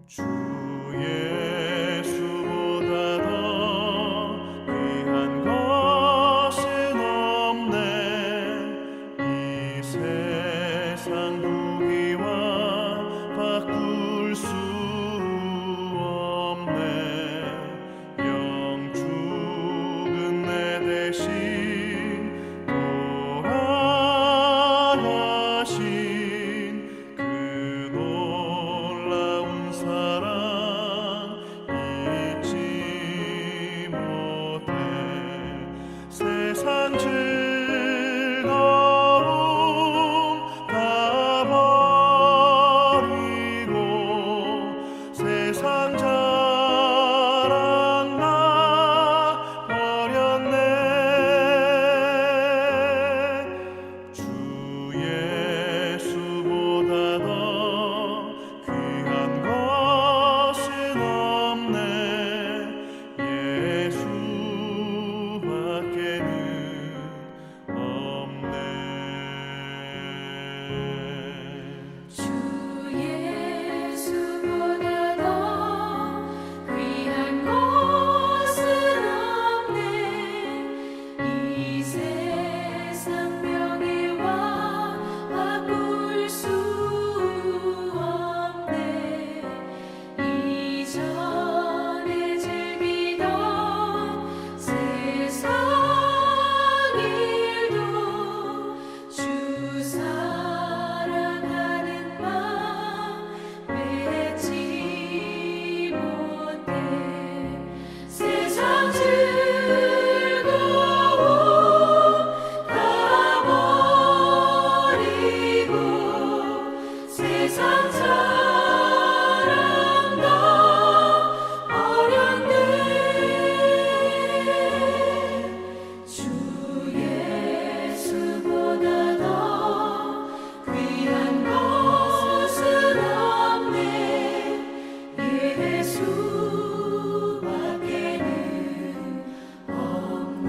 주 예수보다 더 귀한 것은 없네. 이 세상 부귀와 바꿀 수 없네. 영 죽은 내 대신 돌아가신 그 놀라운 사랑 잊지 못해. 세상 즐거움 다 버리고 세상 자랑 나 버렸네. 주 예수보다 더 귀한 것은 없네. 예수밖에는 없네. 주 예수보다 더 귀한 것은 없네. 이 세상 명예와 바꿀 수 없네. 이전에 즐기던 세상 일도 주 사랑하는 마음 맺지 못해. 세상 즐거움 다 버리고 세상 자랑 다 버렸네. 주 예수보다 더 귀한 것은 없네. 예수밖에는 없네.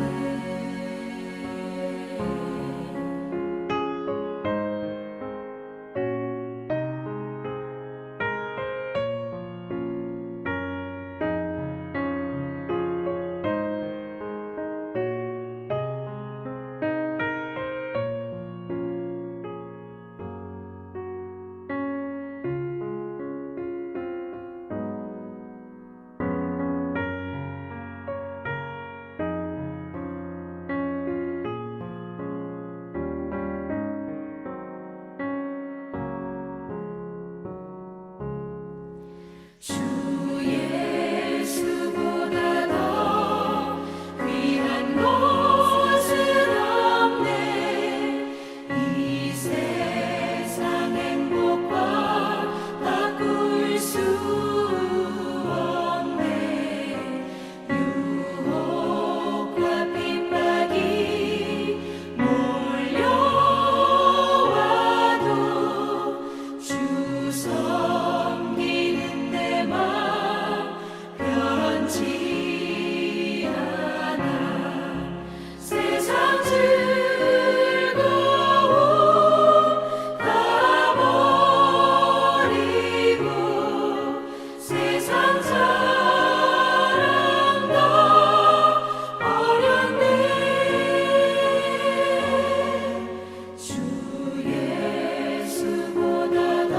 주 예수보다 더 귀한 것은 없네. 이 세상 행복과 바꿀 수 없네. 유혹과 핍박이 몰려와도 주 섬기는 내 맘 변치 않아. 세상 즐거움 다 버리고 세상 자랑 다 버렸네. 주 예수보다 더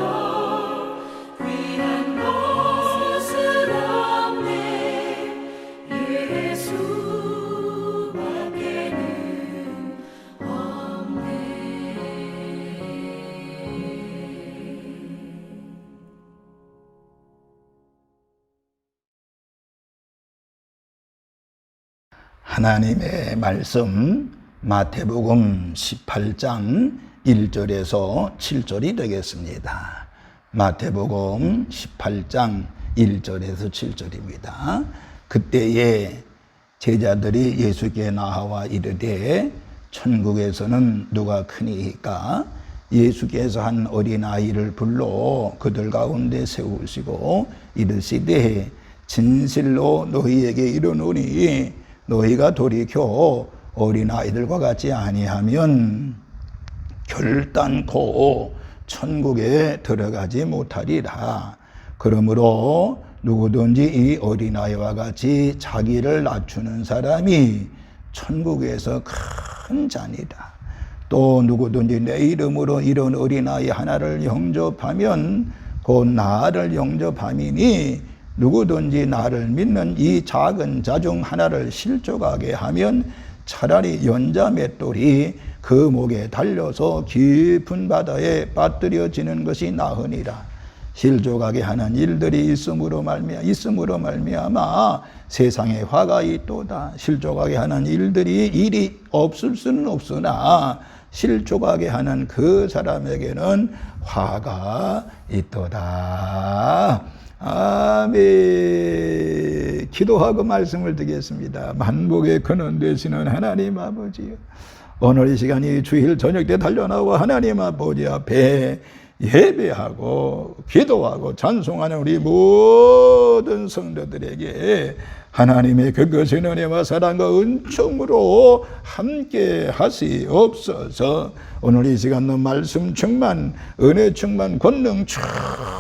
귀한 것은 없네. 예수밖에는 없네. 하나님의 말씀 마태복음 18장 1절에서 7절이 되겠습니다. 마태복음 18장 1절에서 7절입니다. 그때에 제자들이 예수께 나와 이르되 천국에서는 누가 크니이까? 예수께서 한 어린아이를 불러 그들 가운데 세우시고 이르시되 진실로 너희에게 이르노니 너희가 돌이켜 어린아이들과 같지 아니하면 결단코 천국에 들어가지 못하리라. 그러므로 누구든지 이 어린아이와 같이 자기를 낮추는 사람이 천국에서 큰 잔이다. 또 누구든지 내 이름으로 이런 어린아이 하나를 영접하면 곧 나를 영접함이니 누구든지 나를 믿는 이 작은 자 중 하나를 실족하게 하면 차라리 연자 맷돌이 그 목에 달려서 깊은 바다에 빠뜨려지는 것이 나으니라. 실족하게 하는 일들이 있음으로 말미암아 세상에 화가 있도다. 실족하게 하는 일이 없을 수는 없으나 실족하게 하는 그 사람에게는 화가 있도다. 아멘. 기도하고 말씀을 드리겠습니다. 만복의 근원 되시는 하나님 아버지요, 오늘 이 시간이 주일 저녁 때 달려나와 하나님 아버지 앞에 예배하고 기도하고 찬송하는 우리 모든 성도들에게 하나님의 그것의 은혜와 사랑과 은총으로 함께 하시옵소서. 오늘 이 시간도 말씀 충만, 은혜 충만, 권능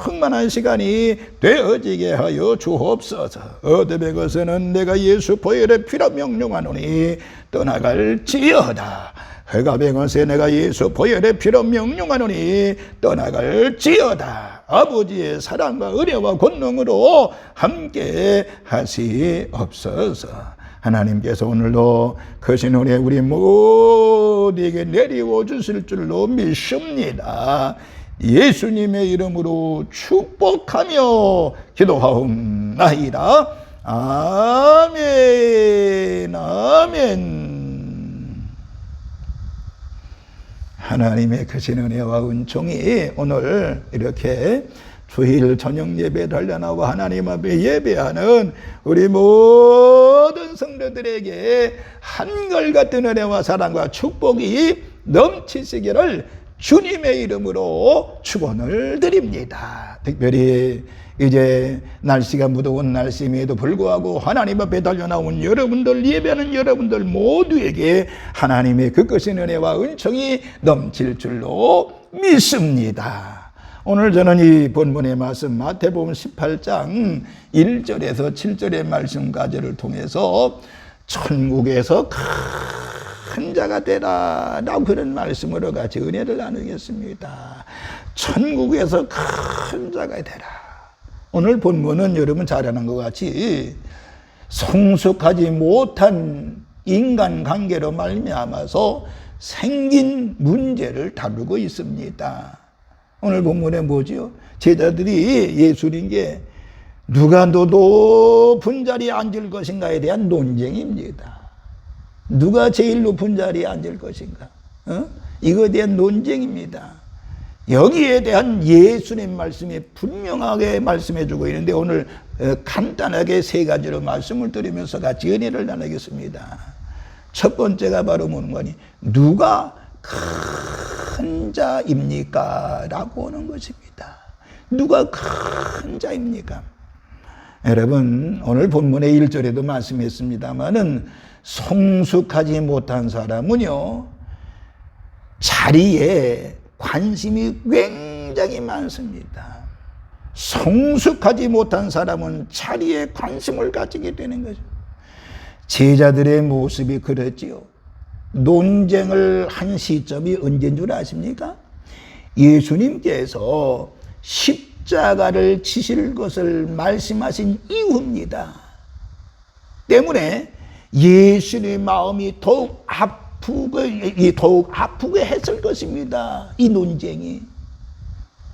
충만한 시간이 되어지게 하여 주옵소서. 어둠의 것은 내가 예수 보혈의 피로 명령하노니 떠나갈지어다. 흑암의 것에 내가 예수 보혈의 피로 명령하노니 떠나갈지어다. 아버지의 사랑과 은혜와 권능으로 함께 하시옵소서. 하나님께서 오늘도 크신 은혜 우리 모두에게 내리워 주실 줄로 믿습니다. 예수님의 이름으로 축복하며 기도하옵나이다. 아멘. 아멘. 하나님의 크신 은혜와 은총이 오늘 이렇게 주일 저녁 예배 달려나와 하나님 앞에 예배하는 우리 모든 성도들에게 한결같은 은혜와 사랑과 축복이 넘치시기를 주님의 이름으로 축원을 드립니다. 특별히 이제 날씨가 무더운 날씨임에도 불구하고 하나님 앞에 달려나온 여러분들, 예배하는 여러분들 모두에게 하나님의 그 크신 은혜와 은총이 넘칠 줄로 믿습니다. 오늘 저는 이 본문의 말씀 마태복음 18장 1절에서 7절의 말씀까지를 통해서 천국에서 큰 자가 되라 라고 그런 말씀으로 같이 은혜를 나누겠습니다. 천국에서 큰 자가 되라. 오늘 본문은 여러분 잘 아는 것 같이 성숙하지 못한 인간관계로 말미암아서 생긴 문제를 다루고 있습니다. 오늘 본문에 뭐지요? 제자들이 예수님께 누가 더 높은 자리에 앉을 것인가에 대한 논쟁입니다. 누가 제일 높은 자리에 앉을 것인가? 이거에 대한 논쟁입니다. 여기에 대한 예수님 말씀이 분명하게 말씀해 주고 있는데 오늘 간단하게 세 가지로 말씀을 드리면서 같이 은혜를 나누겠습니다. 첫 번째가 바로 뭐는 거니? 누가 큰 자입니까? 라고 하는 것입니다. 누가 큰 자입니까? 여러분 오늘 본문의 1절에도 말씀했습니다마는 성숙하지 못한 사람은요 자리에 관심이 굉장히 많습니다. 성숙하지 못한 사람은 자리에 관심을 가지게 되는 거죠. 제자들의 모습이 그랬지요. 논쟁을 한 시점이 언제인 줄 아십니까? 예수님께서 십자가를 지실 것을 말씀하신 이후입니다. 때문에 예수님의 마음이 더욱 아프게 했을 것입니다. 이 논쟁이.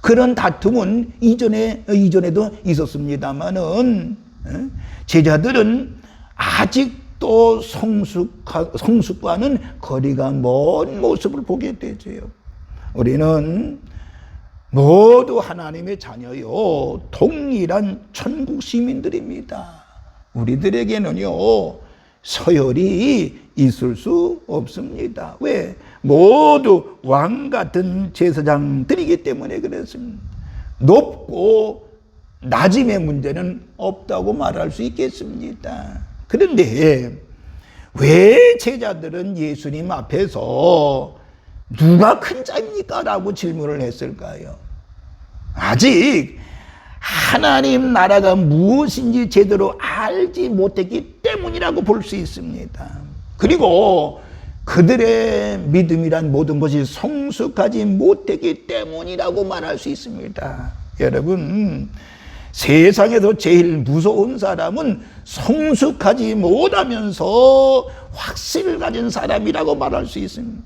그런 다툼은 이전에도 있었습니다만은 제자들은 아직도 성숙과는 거리가 먼 모습을 보게 되죠. 우리는 모두 하나님의 자녀요 동일한 천국 시민들입니다. 우리들에게는요 서열이 있을 수 없습니다. 왜? 모두 왕 같은 제사장들이기 때문에 그렇습니다. 높고 낮음의 문제는 없다고 말할 수 있겠습니다. 그런데 왜 제자들은 예수님 앞에서 누가 큰 자입니까? 라고 질문을 했을까요? 아직 하나님 나라가 무엇인지 제대로 알지 못했기 때문이라고 볼 수 있습니다. 그리고 그들의 믿음이란 모든 것이 성숙하지 못했기 때문이라고 말할 수 있습니다. 여러분, 세상에서 제일 무서운 사람은 성숙하지 못하면서 확신을 가진 사람이라고 말할 수 있습니다.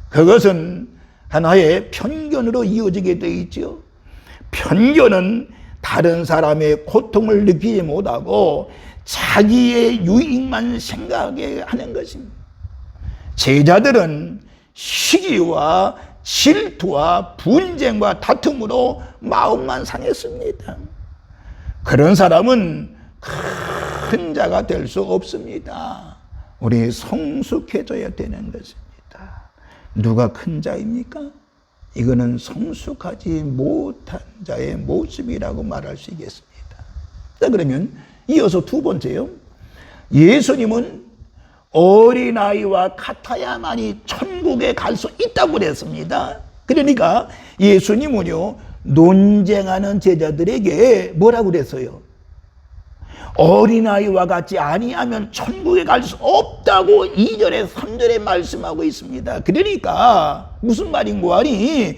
그것은 하나의 편견으로 이어지게 되어 있죠. 편견은 다른 사람의 고통을 느끼지 못하고 자기의 유익만 생각하게 하는 것입니다. 제자들은 시기와 질투와 분쟁과 다툼으로 마음만 상했습니다. 그런 사람은 큰 자가 될 수 없습니다. 우리 성숙해져야 되는 것입니다. 누가 큰 자입니까? 이거는 성숙하지 못한 자의 모습이라고 말할 수 있겠습니다. 자, 그러면 이어서 두 번째요. 예수님은 어린아이와 같아야만이 천국에 갈 수 있다고 그랬습니다. 그러니까 예수님은요, 논쟁하는 제자들에게 뭐라고 그랬어요? 어린아이와 같지 아니하면 천국에 갈 수 없다고 2절에 3절에 말씀하고 있습니다. 그러니까 무슨 말인고 하니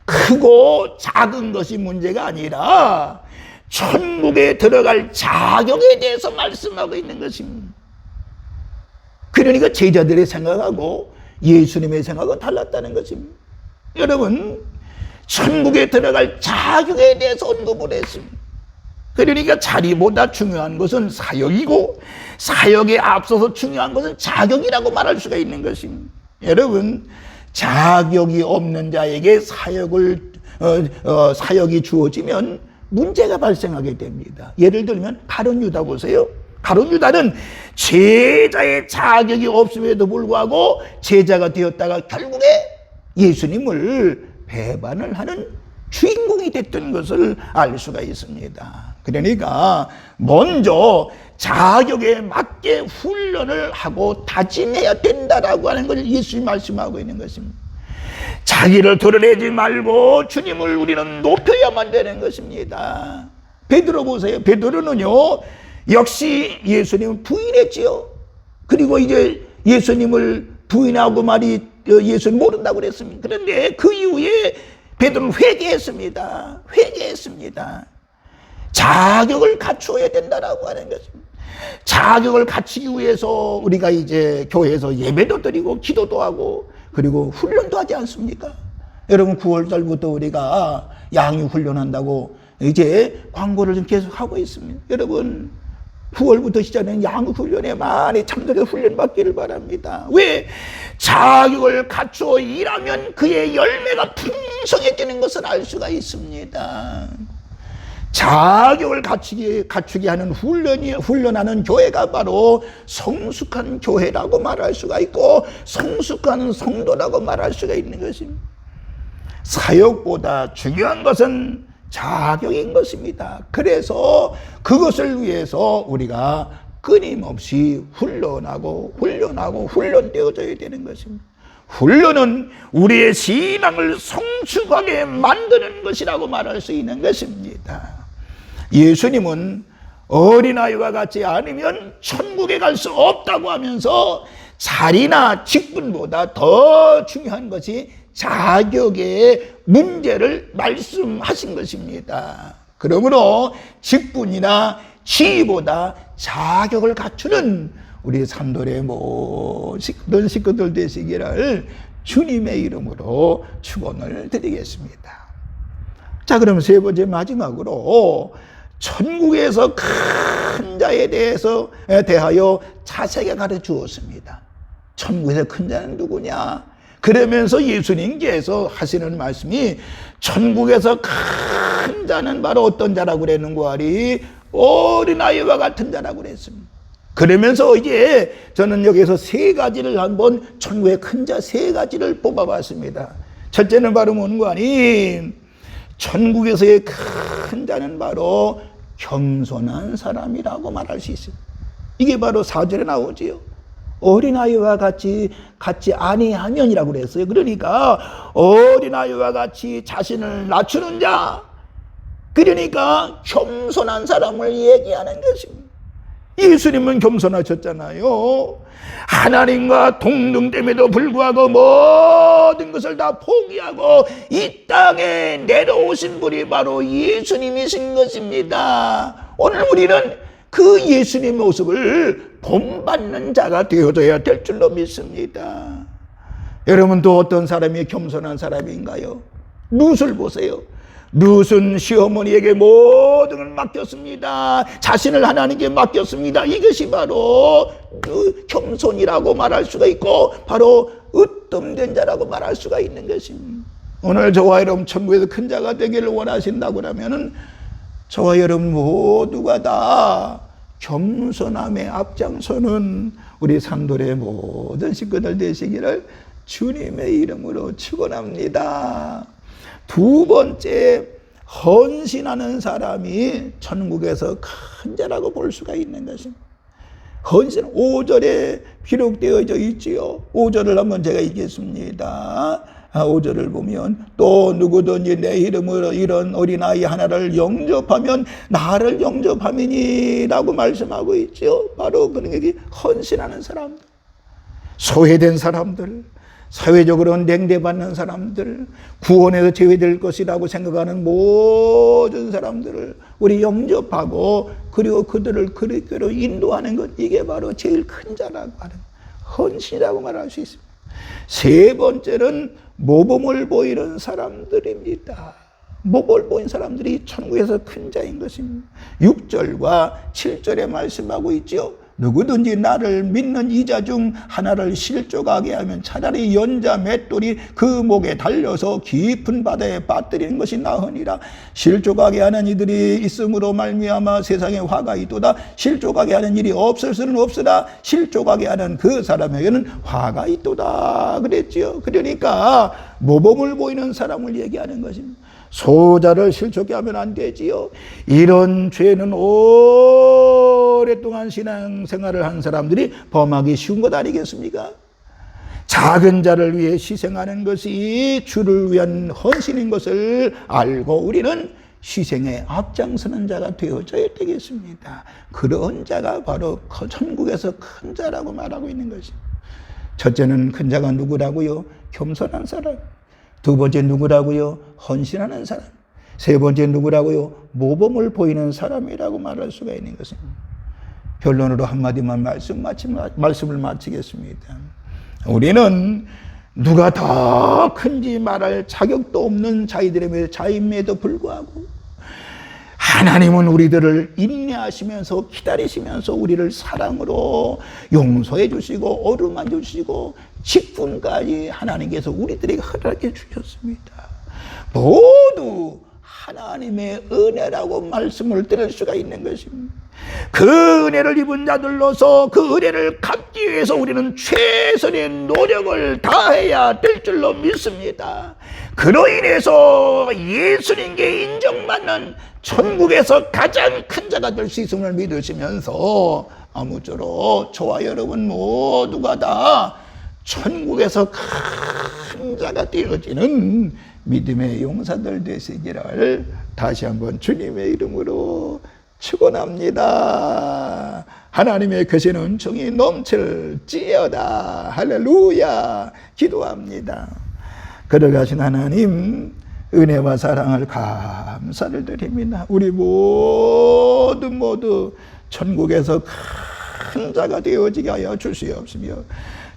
크고 작은 것이 문제가 아니라 천국에 들어갈 자격에 대해서 말씀하고 있는 것입니다. 그러니까 제자들의 생각하고 예수님의 생각은 달랐다는 것입니다. 여러분, 천국에 들어갈 자격에 대해서 언급을 했습니다. 그러니까 자리보다 중요한 것은 사역이고 사역에 앞서서 중요한 것은 자격이라고 말할 수가 있는 것입니다. 여러분, 자격이 없는 자에게 사역이 주어지면 문제가 발생하게 됩니다. 예를 들면 가룟 유다 보세요. 가룟 유다는 제자의 자격이 없음에도 불구하고 제자가 되었다가 결국에 예수님을 배반을 하는 주인공이 됐던 것을 알 수가 있습니다. 그러니까 먼저 자격에 맞게 훈련을 하고 다짐해야 된다라고 하는 걸 예수님이 말씀하고 있는 것입니다. 자기를 드러내지 말고 주님을 우리는 높여야만 되는 것입니다. 베드로 보세요. 베드로는요, 역시 예수님을 부인했지요. 그리고 이제 예수님을 부인하고 말이 예수님 모른다고 그랬습니다. 그런데 그 이후에 베드로는 회개했습니다. 자격을 갖추어야 된다라고 하는 것입니다. 자격을 갖추기 위해서 우리가 이제 교회에서 예배도 드리고 기도도 하고 그리고 훈련도 하지 않습니까? 여러분, 9월달부터 우리가 양육 훈련한다고 이제 광고를 좀 계속 하고 있습니다. 여러분, 9월부터 시작하는 양육 훈련에 많이 참석해서 훈련 받기를 바랍니다. 왜? 자격을 갖추어 일하면 그의 열매가 풍성해지는 것을 알 수가 있습니다. 자격을 갖추게 하는 훈련하는 교회가 바로 성숙한 교회라고 말할 수가 있고 성숙한 성도라고 말할 수가 있는 것입니다. 사역보다 중요한 것은 자격인 것입니다. 그래서 그것을 위해서 우리가 끊임없이 훈련되어져야 되는 것입니다. 훈련은 우리의 신앙을 성숙하게 만드는 것이라고 말할 수 있는 것입니다. 예수님은 어린아이와 같지 않으면 천국에 갈 수 없다고 하면서 자리나 직분보다 더 중요한 것이 자격의 문제를 말씀하신 것입니다. 그러므로 직분이나 지위보다 자격을 갖추는 우리 산돌의 모든 식구들 되시기를 주님의 이름으로 축원을 드리겠습니다. 자, 그럼 세 번째 마지막으로 천국에서 큰 자에 대하여 자세하게 가르쳐 주었습니다. 천국에서 큰 자는 누구냐? 그러면서 예수님께서 하시는 말씀이 천국에서 큰 자는 바로 어떤 자라고 그랬는고 하리? 어린아이와 같은 자라고 그랬습니다. 그러면서 이제 저는 여기서 세 가지를 한번 천국의 큰 자 세 가지를 뽑아봤습니다. 첫째는 바로 뭔가 하니 천국에서의 큰 자는 바로 겸손한 사람이라고 말할 수 있습니다. 이게 바로 4절에 나오지요. 어린아이와 같이 아니하면이라고 그랬어요. 그러니까 어린아이와 같이 자신을 낮추는 자, 그러니까 겸손한 사람을 얘기하는 것입니다. 예수님은 겸손하셨잖아요. 하나님과 동등됨에도 불구하고 모든 것을 다 포기하고 이 땅에 내려오신 분이 바로 예수님이신 것입니다. 오늘 우리는 그 예수님의 모습을 본받는 자가 되어져야 될 줄로 믿습니다. 여러분 또 어떤 사람이 겸손한 사람인가요? 룻을 보세요. 룻은 시어머니에게 모든 걸 맡겼습니다. 자신을 하나님께 맡겼습니다. 이것이 바로 겸손이라고 말할 수가 있고 바로 으뜸된 자라고 말할 수가 있는 것입니다. 오늘 저와 여러분 천국에서 큰 자가 되기를 원하신다고 하면 저와 여러분 모두가 다 겸손함에 앞장서는 우리 산돌의 모든 식구들 되시기를 주님의 이름으로 축원합니다. 두 번째, 헌신하는 사람이 천국에서 큰 자라고 볼 수가 있는 것입니다. 헌신 5절에 기록되어져 있지요. 5절을 한번 제가 읽겠습니다. 5절을 보면 또 누구든지 내 이름으로 이런 어린아이 하나를 영접하면 나를 영접함이니라고 말씀하고 있죠. 바로 그런 게 헌신하는 사람들, 소외된 사람들, 사회적으로 냉대받는 사람들, 구원에서 제외될 것이라고 생각하는 모든 사람들을 우리 영접하고 그리고 그들을 그리스도로 인도하는 것, 이게 바로 제일 큰 자라고 하는 헌신이라고 말할 수 있습니다. 세 번째는 모범을 보이는 사람들입니다. 모범을 보이는 사람들이 천국에서 큰 자인 것입니다. 6절과 7절에 말씀하고 있죠. 누구든지 나를 믿는 이자 중 하나를 실족하게 하면 차라리 연자 맷돌이 그 목에 달려서 깊은 바다에 빠뜨리는 것이 나으니라. 실족하게 하는 이들이 있음으로 말미암아 세상에 화가 있도다. 실족하게 하는 일이 없을 수는 없으나 실족하게 하는 그 사람에게는 화가 있도다 그랬지요. 그러니까 모범을 보이는 사람을 얘기하는 것입니다. 소자를 실족하게 하면 안 되지요. 이런 죄는 오랫동안 신앙생활을 한 사람들이 범하기 쉬운 것 아니겠습니까? 작은 자를 위해 희생하는 것이 주를 위한 헌신인 것을 알고 우리는 희생에 앞장서는 자가 되어져야 되겠습니다. 그런 자가 바로 천국에서 큰 자라고 말하고 있는 것입니다. 첫째는 큰 자가 누구라고요? 겸손한 사람. 두 번째 누구라고요? 헌신하는 사람. 세 번째 누구라고요? 모범을 보이는 사람이라고 말할 수가 있는 것입니다. 결론으로 한마디만 말씀을 마치겠습니다. 우리는 누가 더 큰지 말할 자격도 없는 자임에도 불구하고 하나님은 우리들을 인내하시면서 기다리시면서 우리를 사랑으로 용서해 주시고 어루만져 주시고 직분까지 하나님께서 우리들에게 허락해 주셨습니다. 모두 하나님의 은혜라고 말씀을 드릴 수가 있는 것입니다. 그 은혜를 입은 자들로서 그 은혜를 갚기 위해서 우리는 최선의 노력을 다해야 될 줄로 믿습니다. 그로 인해서 예수님께 인정받는 천국에서 가장 큰 자가 될 수 있음을 믿으시면서 아무쪼록 저와 여러분 모두가 다 천국에서 큰 자가 되어지는 믿음의 용사들 되시기를 다시 한번 주님의 이름으로 축원합니다. 하나님의 크신 은총이 넘칠지어다. 할렐루야. 기도합니다. 걸어가신 하나님, 은혜와 사랑을 감사를 드립니다. 우리 모두 천국에서 큰 자가 되어지게 하여 주시옵시며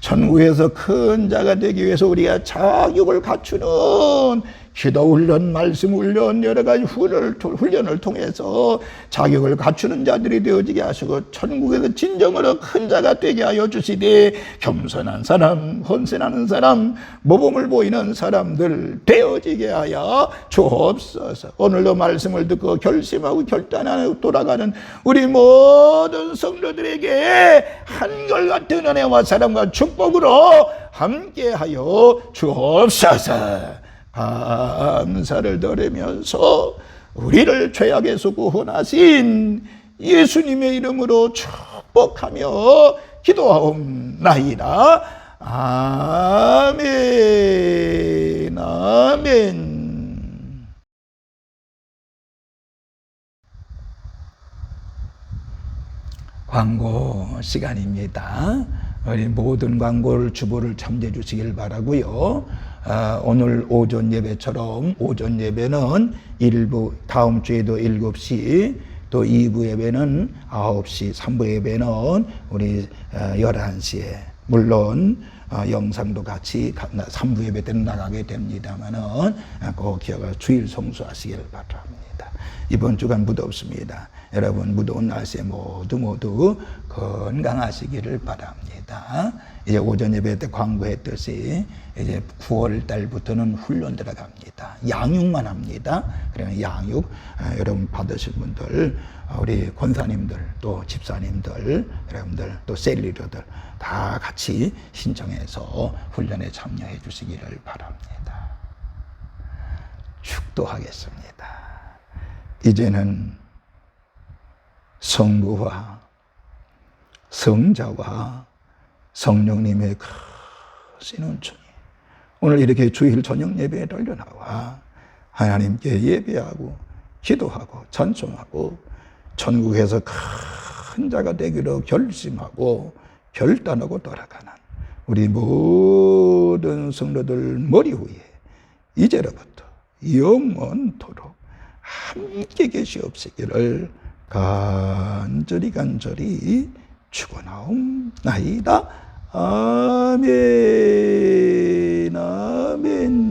천국에서 큰 자가 되기 위해서 우리가 자격을 갖추는 기도 훈련, 말씀 훈련, 여러 가지 훈련을 통해서 자격을 갖추는 자들이 되어지게 하시고 천국에서 진정으로 큰 자가 되게 하여 주시되 겸손한 사람, 헌신하는 사람, 모범을 보이는 사람들 되어지게 하여 주옵소서. 오늘도 말씀을 듣고 결심하고 결단하고 돌아가는 우리 모든 성도들에게 한결같은 은혜와 사랑과 축복으로 함께하여 주옵소서. 감사를 드리면서 우리를 죄악에서 구원하신 예수님의 이름으로 축복하며 기도하옵나이다. 아멘. 아멘. 광고 시간입니다. 우리 모든 광고를 주보를 참조해 주시길 바라고요. 오늘 오전 예배처럼 오전 예배는 일부, 다음 주에도 7시, 또 2부 예배는 9시, 3부 예배는 우리 11시에, 물론 영상도 같이 3부 예배 때는 나가게 됩니다만은 꼭 기억하고 주일 성수하시길 바랍니다. 이번 주간 무덥습니다. 여러분 무더운 날씨에 모두 건강하시기를 바랍니다. 이제 오전 예배 때 광고했듯이 이제 9월 달부터는 훈련 들어갑니다. 양육만 합니다. 그러면 양육 여러분 받으실 분들, 우리 권사님들, 또 집사님들, 여러분들, 또 셀리더들 다 같이 신청해서 훈련에 참여해 주시기를 바랍니다. 축도하겠습니다. 이제는 성부와 성자와 성령님의 크신 은총이 오늘 이렇게 주일 저녁 예배에 달려나와 하나님께 예배하고 기도하고 찬송하고 천국에서 큰 자가 되기로 결심하고 결단하고 돌아가는 우리 모든 성도들 머리 위에 이제로부터 영원토록 함께 계시옵시기를 간절히 축원하옵나이다. 아멘. 아멘.